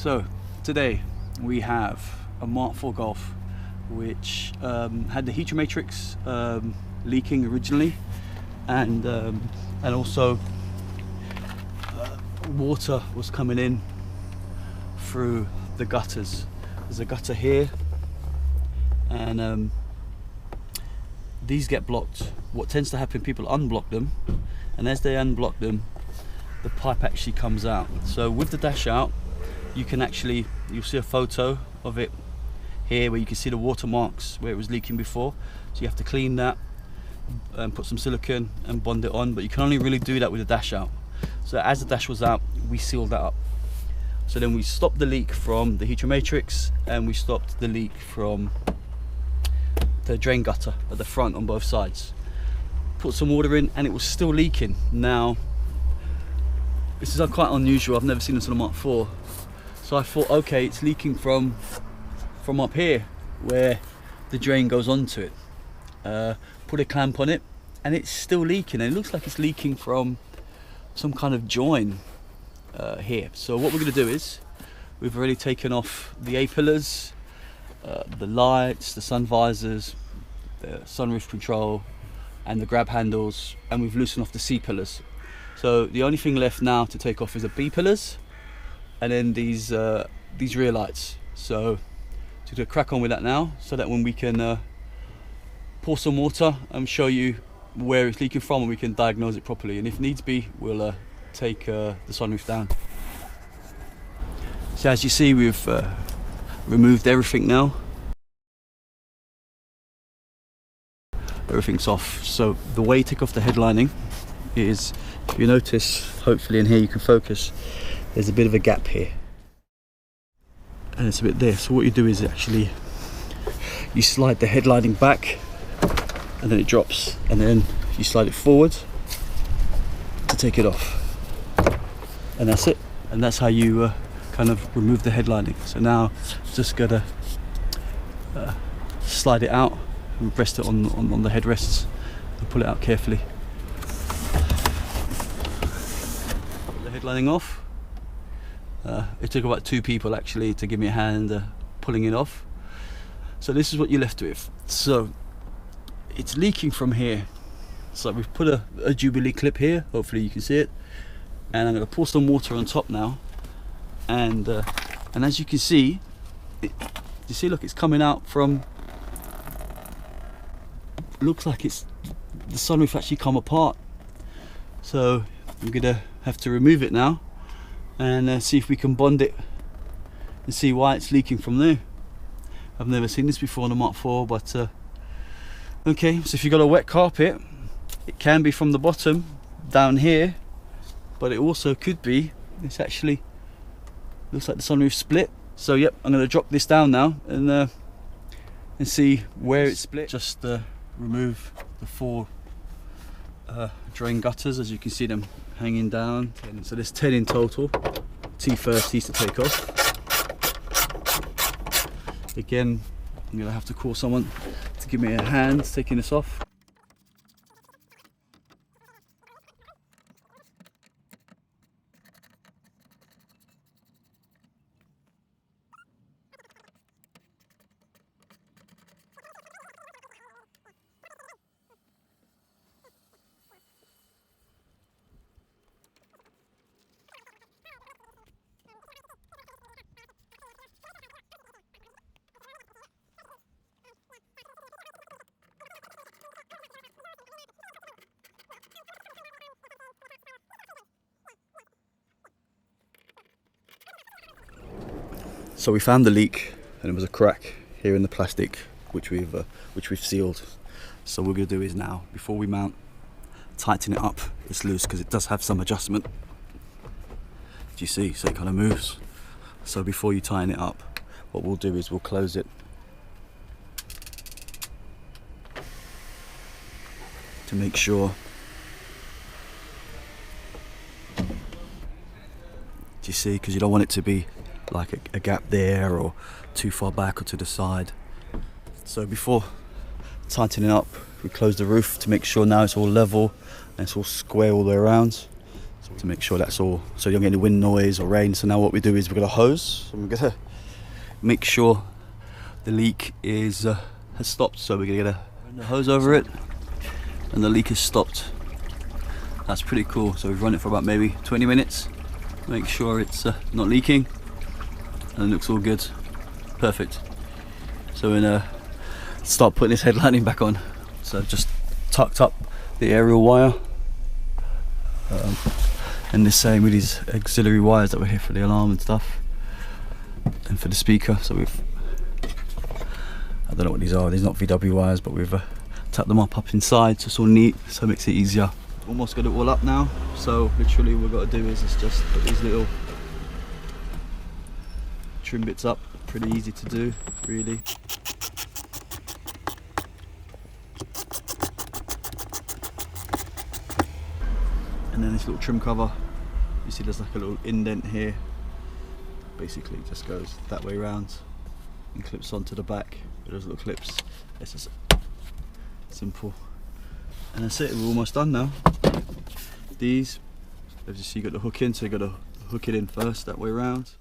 So today we have a Mark 4 Golf which had the heater matrix leaking originally, and also water was coming in through the gutters. There's a gutter here, and these get blocked. What tends to happen, people unblock them, and as they unblock them, the pipe actually comes out. So with the dash out, you can actually, you'll see a photo of it here where you can see the watermarks where it was leaking before. So you have to clean that and put some silicone and bond it on, but you can only really do that with the dash out. So as the dash was out, we sealed that up. So then we stopped the leak from the heater matrix, and we stopped the leak from the drain gutter at the front on both sides. Put some water in and it was still leaking. Now this is quite unusual, I've never seen this on a Mark 4. So I thought, okay, it's leaking from up here where the drain goes onto it. Put a clamp on it and it's still leaking, and it looks like it's leaking from some kind of join here. So what we're going to do is, we've already taken off the A-pillars, the lights, the sun visors, the sunroof control and the grab handles, and we've loosened off the C-pillars. So the only thing left now to take off is the B-pillars and then these rear lights. So to crack on with that now, so that when we can pour some water and show you where it's leaking from, and we can diagnose it properly, and if needs be we'll take the sunroof down. So as you see, we've removed everything now. Everything's off. So the way you take off the headlining is, if you notice, hopefully in here you can focus, there's a bit of a gap here and it's a bit there. So what you do is actually you slide the headlining back and then it drops, and then you slide it forward to take it off, and that's it. And that's how you kind of remove the headlining. So now just gotta slide it out and rest it on the headrests and pull it out carefully. Put the headlining off. It took about 2 people actually to give me a hand pulling it off. So this is what you're left with. So it's leaking from here. So we've put a Jubilee clip here, hopefully you can see it, and I'm going to pour some water on top now, and as you can see, you see, look, it's coming out from, looks like it's, the sunroof actually come apart. So I'm going to have to remove it now and see if we can bond it and see why it's leaking from there. I've never seen this before on a Mark 4, but okay. So if you've got a wet carpet, it can be from the bottom down here, but it also could be, it's actually looks like the sunroof split. So yep, I'm going to drop this down now and see where it's split. Just remove the 4 drain gutters, as you can see them hanging down. So there's 10 in total, T30s to take off. Again, I'm going to have to call someone to give me a hand taking this off. So we found the leak, and it was a crack here in the plastic, which we've sealed. So what we're going to do is now, before we mount, tighten it up. It's loose because it does have some adjustment. Do you see? So it kind of moves. So before you tighten it up, what we'll do is we'll close it to make sure. Do you see? Because you don't want it to be like a gap there or too far back or to the side. So before tightening up, we close the roof to make sure now it's all level and it's all square all the way around. So to make sure that's all, so you don't get any wind noise or rain. So now what we do is we've got a hose, and we're gonna make sure the leak is has stopped. So we're gonna get a hose over it, and the leak is stopped. That's pretty cool. So we've run it for about maybe 20 minutes, make sure it's not leaking, and it looks all good, perfect. So we're gonna start putting this headlining back on. So I've just tucked up the aerial wire, and the same with these auxiliary wires that were here for the alarm and stuff, and for the speaker. So I don't know what these are, these are not VW wires, but we've tapped them up inside, so it's all neat, so it makes it easier. Almost got it all up now, so literally what we've got to do is just put these little trim bits up. Pretty easy to do, really. And then this little trim cover, you see there's like a little indent here. Basically it just goes that way around and clips onto the back with those little clips. It's just simple. And that's it, we're almost done now. These, as you see, you got the hook in, so you got to hook it in first that way around.